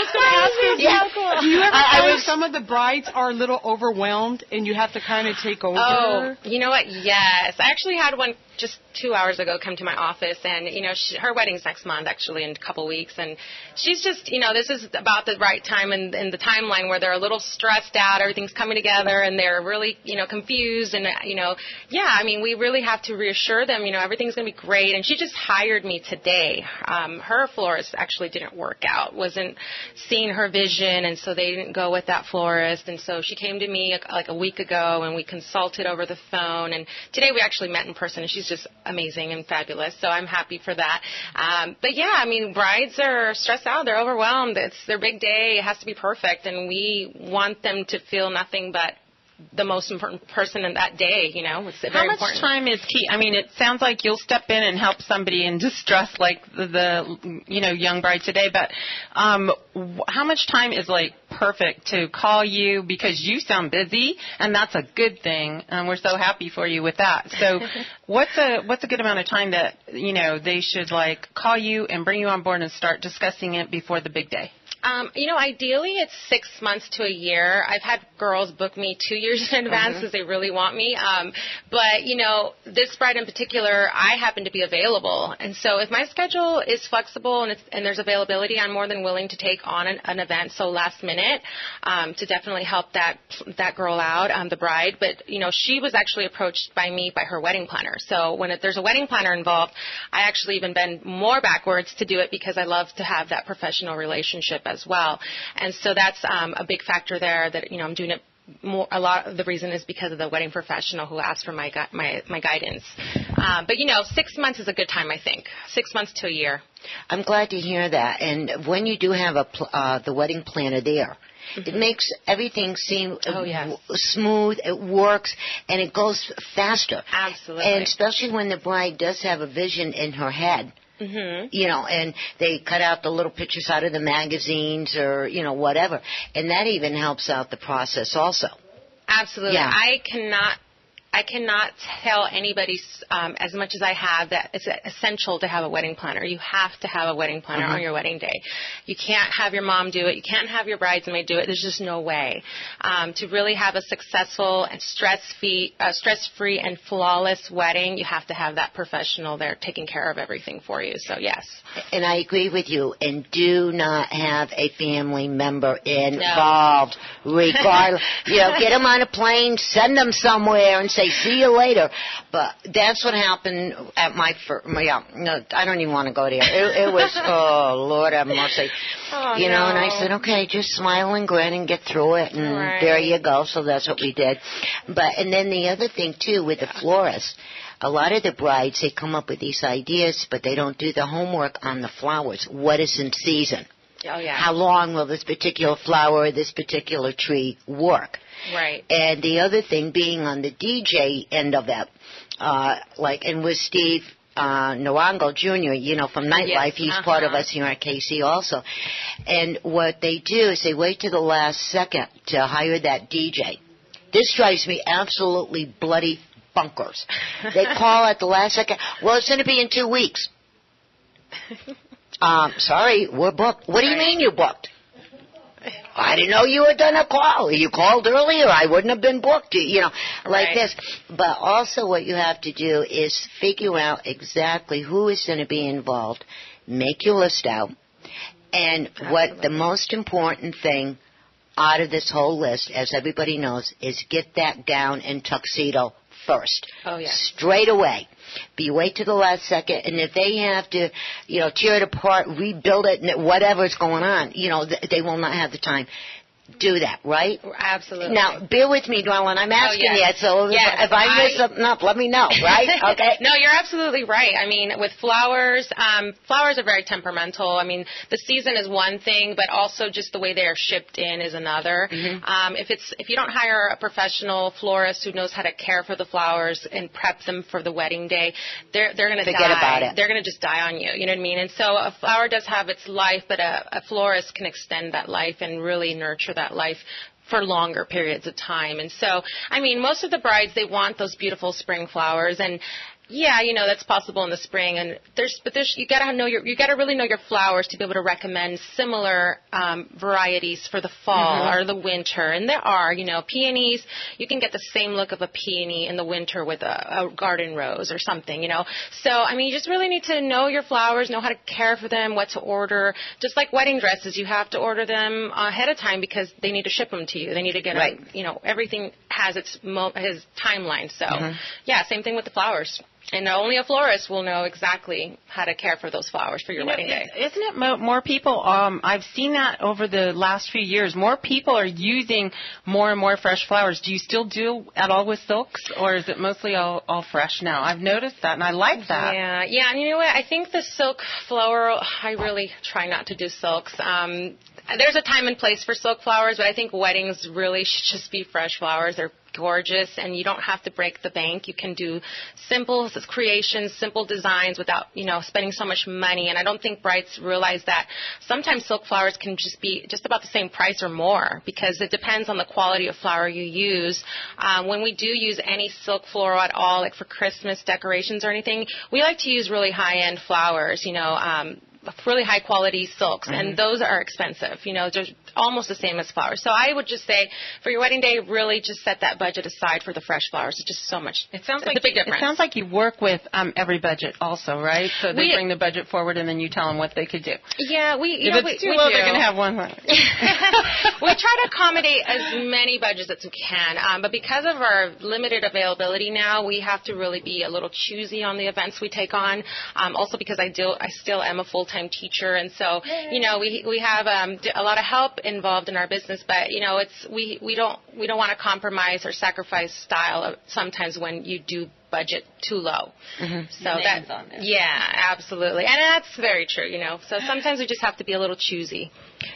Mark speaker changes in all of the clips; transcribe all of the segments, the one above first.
Speaker 1: was going to ask you.
Speaker 2: Yeah.
Speaker 1: Do you ever find some of the brides are a little overwhelmed and you have to kind of take over?
Speaker 3: Oh, you know what? Yes. I actually had one just 2 hours ago come to my office, and, you know, her wedding's next month, actually, in a couple weeks, and she's just, you know, this is about the right time in the timeline where they're a little stressed out, everything's coming together, and they're really, you know, confused, and, you know, yeah, I mean, we really have to reassure them, you know, everything's going to be great, and she just hired me today. Her florist actually didn't work out, wasn't seeing her vision, and so they didn't go with that florist, and so she came to me like a week ago, and we consulted over the phone, and today we actually met in person, and she's just amazing and fabulous, so I'm happy for that. But yeah, I mean, brides are stressed out, they're overwhelmed, it's their big day, it has to be perfect, and we want them to feel nothing but the most important person in that day, you know. It's very important.
Speaker 2: How much time is key? I mean, it sounds like you'll step in and help somebody in distress like the you know, young bride today, but how much time is, like, perfect to call you, because you sound busy, and that's a good thing, and we're so happy for you with that. So what's a good amount of time that, you know, they should, like, call you and bring you on board and start discussing it before the big day?
Speaker 3: You know, ideally it's 6 months to a year. I've had girls book me 2 years in advance because they really want me. But, you know, this bride in particular, I happen to be available. And so if my schedule is flexible and there's availability, I'm more than willing to take on an event so last minute to definitely help that girl out, the bride. But, you know, she was actually approached by me by her wedding planner. So when there's a wedding planner involved, I actually even bend more backwards to do it because I love to have that professional relationship as well. And so that's a big factor there that, you know, I'm doing it more. A lot of the reason is because of the wedding professional who asked for my guidance. But, you know, 6 months is a good time, I think. 6 months to a year.
Speaker 4: I'm glad to hear that. And when you do have the wedding planner there, it makes everything seem smooth, it works, and it goes faster.
Speaker 3: Absolutely.
Speaker 4: And especially when the bride does have a vision in her head. You know, and they cut out the little pictures out of the magazines or, you know, whatever. And that even helps out the process also.
Speaker 3: Absolutely.
Speaker 4: Yeah.
Speaker 3: I cannot tell anybody as much as I have that it's essential to have a wedding planner. You have to have a wedding planner on your wedding day. You can't have your mom do it. You can't have your bridesmaid do it. There's just no way. To really have a successful and stress-free and flawless wedding, you have to have that professional there taking care of everything for you. So, yes.
Speaker 4: And I agree with you. And do not have a family member involved, regardless. You know, get them on a plane, send them somewhere, and say, see you later. But that's what happened at my first, no, I don't even want to go there. It was, oh, Lord have mercy. You know, and I said, okay, just smile and grin and get through it, and there you go. So that's what we did. And then the other thing, too, with the florist, a lot of the brides, they come up with these ideas, but they don't do the homework on the flowers. What is in season?
Speaker 3: Oh, yeah.
Speaker 4: How long will this particular flower or this particular tree work?
Speaker 3: Right.
Speaker 4: And the other thing, being on the DJ end of that, and with Steve Narango Jr., you know, from Nightlife, he's part of us here at KC also. And what they do is they wait to the last second to hire that DJ. This drives me absolutely bloody bunkers. They call at the last second, well, it's going to be in 2 weeks. Sorry, we're booked. What do you mean you're booked? I didn't know you had done a call. You called earlier. I wouldn't have been booked, you know, like this. But also what you have to do is figure out exactly who is going to be involved. Make your list out. And what the most important thing out of this whole list, as everybody knows, is get that gown and tuxedo first.
Speaker 3: Oh, yeah.
Speaker 4: Straight away. But you wait to the last second, and if they have to, you know, tear it apart, rebuild it, and whatever's going on, you know, they will not have the time. Do that, right?
Speaker 3: Absolutely.
Speaker 4: Now, bear with me, darling. I'm asking you, so if I mess something up, let me know, right? Okay.
Speaker 3: No, you're absolutely right. I mean, with flowers, flowers are very temperamental. I mean, the season is one thing, but also just the way they are shipped in is another. If you don't hire a professional florist who knows how to care for the flowers and prep them for the wedding day, they're going to die.
Speaker 4: Forget about it.
Speaker 3: They're going to just die on you. You know what I mean? And so a flower does have its life, but a florist can extend that life and really nurture that life for longer periods of time. And so, I mean, most of the brides, they want those beautiful spring flowers, and Yeah, that's possible in the spring, and you gotta really know your flowers to be able to recommend similar varieties for the fall or the winter. And there are, peonies. You can get the same look of a peony in the winter with a garden rose or something, So you just really need to know your flowers, know how to care for them, what to order. Just like wedding dresses, you have to order them ahead of time because they need to ship them to you. They need to get everything has its timeline. So yeah, same thing with the flowers. And only a florist will know exactly how to care for those flowers for your wedding day.
Speaker 2: Isn't it more people? I've seen that over the last few years. More people are using more and more fresh flowers. Do you still do at all with silks, or is it mostly all fresh now? I've noticed that, and I like that.
Speaker 3: Yeah. And you know what? I think the silk floral, I really try not to do silks. There's a time and place for silk flowers, but I think weddings really should just be fresh flowers. They're gorgeous, and you don't have to break the bank. You can do simple creations, simple designs without, spending so much money. And I don't think brides realize that sometimes silk flowers can just be just about the same price or more because it depends on the quality of flower you use. When we do use any silk floral at all, like for Christmas decorations or anything, we like to use really high-end flowers, really high quality silks, and those are expensive. They're almost the same as flowers. So I would just say for your wedding day, really just set that budget aside for the fresh flowers. It's just so much. It's a big difference.
Speaker 2: It sounds like you work with every budget also, right? So they bring the budget forward, and then you tell them what they could do.
Speaker 3: Yeah,
Speaker 2: if it's too low, they're going to have one.
Speaker 3: We try to accommodate as many budgets as we can, but because of our limited availability now, we have to really be a little choosy on the events we take on. Also because I still am a full-time teacher, and so we have a lot of help involved in our business, but we don't want to compromise or sacrifice style sometimes when you do budget too low. So absolutely, and that's very true. So sometimes we just have to be a little choosy.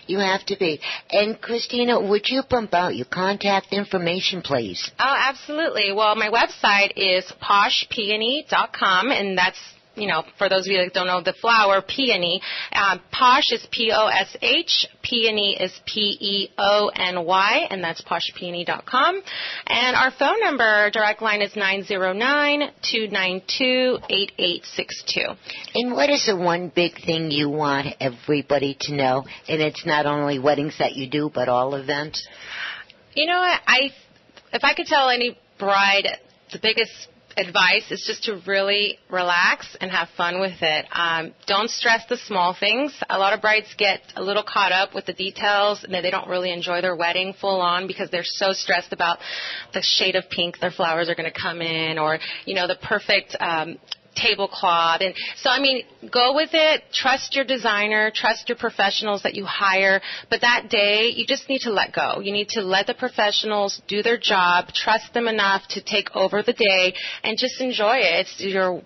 Speaker 4: You have to be. And Christina, would you bump out your contact information, please?
Speaker 3: Oh, absolutely. Well, my website is poshpeony.com, and that's for those of you that don't know the flower, peony. Posh is Posh, peony is Peony, and that's poshpeony.com. And our phone number, direct line, is 909-292-8862.
Speaker 4: And what is the one big thing you want everybody to know? And it's not only weddings that you do, but all events?
Speaker 3: If I could tell any bride, the biggest advice is just to really relax and have fun with it. Don't stress the small things. A lot of brides get a little caught up with the details and they don't really enjoy their wedding full on because they're so stressed about the shade of pink their flowers are going to come in, or the perfect tablecloth. And so, go with it. Trust your designer. Trust your professionals that you hire. But that day, you just need to let go. You need to let the professionals do their job. Trust them enough to take over the day and just enjoy it. It's your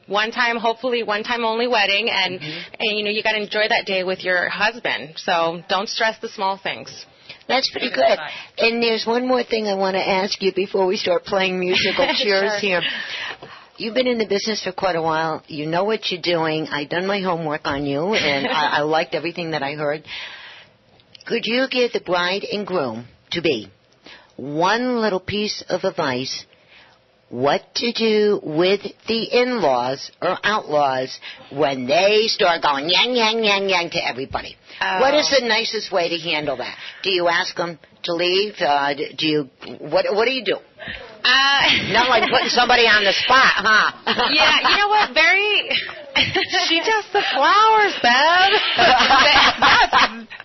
Speaker 3: hopefully one time only wedding, and you got to enjoy that day with your husband. So don't stress the small things.
Speaker 4: That's pretty good. And there's one more thing I want to ask you before we start playing musical chairs here. You've been in the business for quite a while. You know what you're doing. I've done my homework on you, and I liked everything that I heard. Could you give the bride and groom-to-be one little piece of advice what to do with the in-laws or outlaws when they start going yang, yang, yang, yang to everybody? Oh. What is the nicest way to handle that? Do you ask them to leave? What do you do? Not like putting somebody on the spot, huh?
Speaker 3: Yeah, you know what?
Speaker 2: She does the flowers, Bev.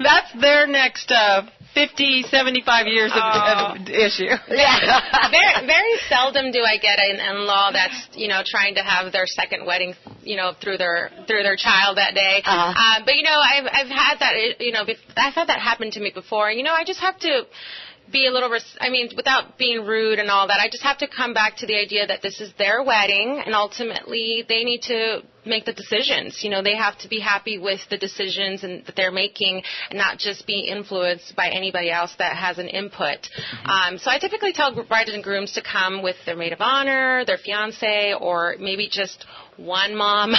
Speaker 2: That's their next 50, 75 years of issue.
Speaker 3: Yeah. Very seldom do I get an in-law that's, trying to have their second wedding, through their child that day. Uh-huh. But, I've had that, I've had that happen to me before. I just have to be a little, without being rude and all that, I just have to come back to the idea that this is their wedding, and ultimately they need to make the decisions. They have to be happy with the decisions that they're making and not just be influenced by anybody else that has an input. Mm-hmm. So I typically tell brides and grooms to come with their maid of honor, their fiancé, or maybe just one mom.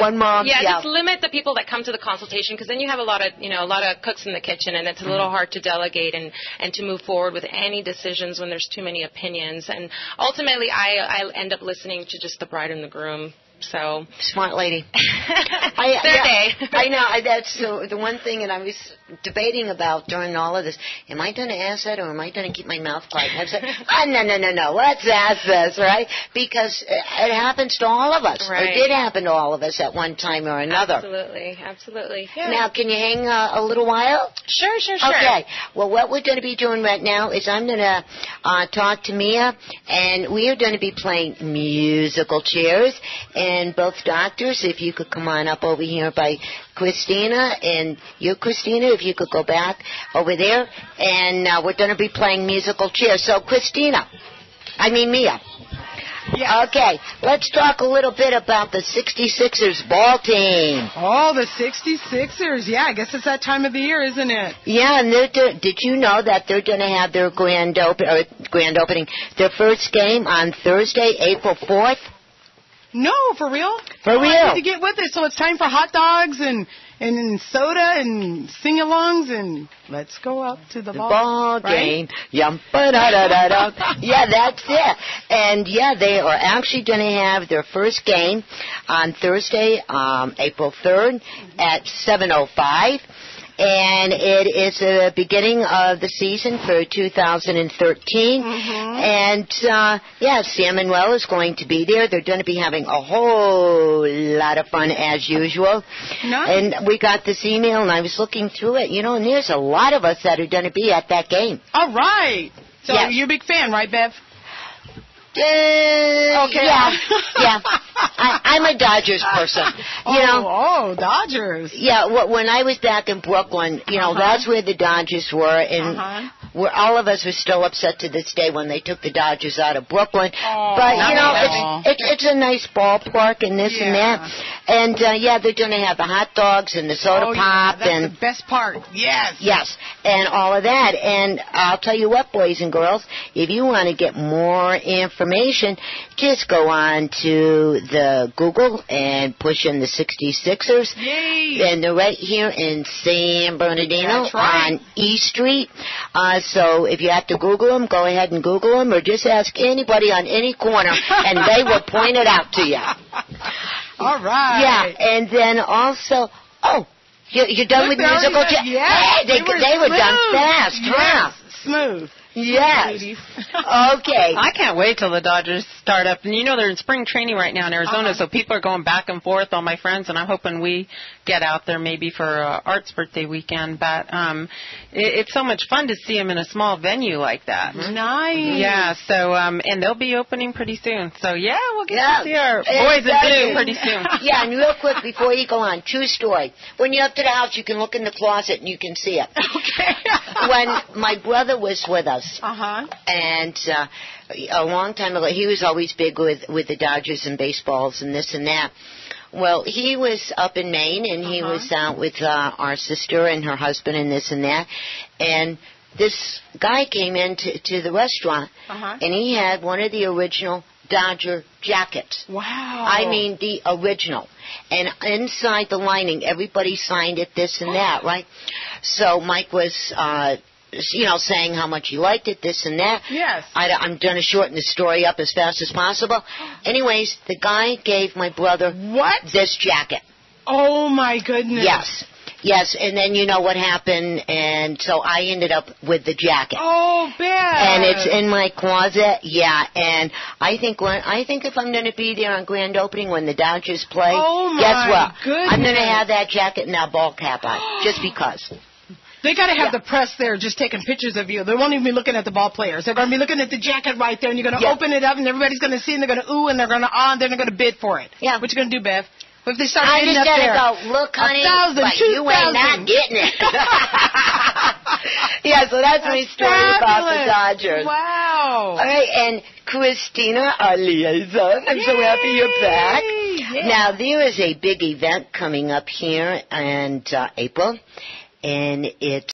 Speaker 4: One mom.
Speaker 3: Yeah,
Speaker 4: yeah.
Speaker 3: just limit the people that come to the consultation, because then you have a lot of cooks in the kitchen, and it's a little hard to delegate and to move forward with any decisions when there's too many opinions. And ultimately, I end up listening to just the bride and the groom. So
Speaker 4: smart lady.
Speaker 3: Their day.
Speaker 4: I know. That's the one thing, and I was debating about during all of this. Am I going to ask that, or am I going to keep my mouth quiet? I said, no. Let's ask this, right? Because it happens to all of us.
Speaker 3: Right.
Speaker 4: It did happen to all of us at one time or another.
Speaker 3: Absolutely. Yeah.
Speaker 4: Now, can you hang a little while?
Speaker 3: Sure.
Speaker 4: Okay. Well, what we're going to be doing right now is I'm going to talk to Mia, and we are going to be playing musical chairs. And both doctors, if you could come on up over here by Christina, and you, Christina, if you could go back over there, and we're going to be playing musical chairs. So, Mia.
Speaker 1: Yeah.
Speaker 4: Okay, let's talk a little bit about the 66ers ball team.
Speaker 1: Oh, the 66ers. Yeah, I guess it's that time of the year, isn't it?
Speaker 4: Yeah, and did you know that they're going to have their grand opening, their first game on Thursday, April 4th?
Speaker 1: No, for real?
Speaker 4: For real.
Speaker 1: I need to get with it. So it's time for hot dogs and soda and sing-alongs, and let's go up to the
Speaker 4: ball game.
Speaker 1: Right?
Speaker 4: Yum, ba-da-da-da-da. Yeah, that's it. And, yeah, they are actually going to have their first game on Thursday, April 3rd at 7:05. And it is the beginning of the season for 2013. And, Sam Manuel is going to be there. They're going to be having a whole lot of fun as usual.
Speaker 1: Nice.
Speaker 4: And we got this email, and I was looking through it, and there's a lot of us that are going to be at that game.
Speaker 1: All right. So
Speaker 4: yes.
Speaker 1: You're a big fan, right, Bev?
Speaker 4: Okay. Yeah. I'm a Dodgers person.
Speaker 1: Oh, Dodgers.
Speaker 4: Yeah, when I was back in Brooklyn, that's where the Dodgers were, and where all of us were still upset to this day when they took the Dodgers out of Brooklyn. But, it's a nice ballpark and this and that. And, they're going to have the hot dogs and the soda pop.
Speaker 1: That's
Speaker 4: and
Speaker 1: the best part. Yes.
Speaker 4: Yes, and all of that. And I'll tell you what, boys and girls, if you want to get more information, just go on to the Google and push in the 66ers.
Speaker 1: Yay!
Speaker 4: And they're right here in San Bernardino on E Street. So if you have to Google them, go ahead and Google them, or just ask anybody on any corner, and they will point it out to you.
Speaker 1: All right.
Speaker 4: Yeah, and then also, you're done with musical chairs?
Speaker 1: Yeah,
Speaker 4: they were done fast, huh?
Speaker 1: Smooth.
Speaker 4: Yes. Okay.
Speaker 2: I can't wait till the Dodgers start up. And they're in spring training right now in Arizona, so people are going back and forth, all my friends, and I'm hoping we get out there maybe for Art's birthday weekend. But it's so much fun to see them in a small venue like that.
Speaker 1: Nice.
Speaker 2: Yeah, so, and they'll be opening pretty soon. So, we'll get to see our boys in blue pretty soon.
Speaker 4: Yeah, and real quick before you go on, true story. When you're up to the house, you can look in the closet and you can see it.
Speaker 1: Okay.
Speaker 4: When my brother was with us, and a long time ago, he was always big with the Dodgers and baseballs and this and that. Well, he was up in Maine, and he was out with our sister and her husband and this and that. And this guy came into the restaurant, and he had one of the original Dodger jackets.
Speaker 1: Wow.
Speaker 4: I mean, the original. And inside the lining, everybody signed it, this and that, right? So Mike was saying how much he liked it, this and that.
Speaker 1: Yes.
Speaker 4: I'm going to shorten the story up as fast as possible. Anyways, the guy gave my brother this jacket.
Speaker 1: Oh, my goodness.
Speaker 4: Yes, and then you know what happened, and so I ended up with the jacket.
Speaker 1: Oh, bad.
Speaker 4: And it's in my closet, and I think if I'm going to be there on grand opening when the Dodgers play, guess what?
Speaker 1: Goodness.
Speaker 4: I'm going to have that jacket and that ball cap on, just because.
Speaker 1: They got to have the press there just taking pictures of you. They won't even be looking at the ball players. They're going to be looking at the jacket right there, and you're going to open it up, and everybody's going to see, and they're going to ooh, and they're going to ah, and then they're going to bid for it.
Speaker 4: Yeah.
Speaker 1: What you going to do, Bev? If they start
Speaker 4: I
Speaker 1: bidding
Speaker 4: just
Speaker 1: up
Speaker 4: gotta
Speaker 1: there,
Speaker 4: go, look, honey,
Speaker 1: 1,000,
Speaker 4: but you ain't not getting it. Yeah, so that's my story about the Dodgers.
Speaker 1: Wow.
Speaker 4: All right, and Christina, our liaison, I'm so happy you're back.
Speaker 1: Yeah.
Speaker 4: Now, there is a big event coming up here in April, and it's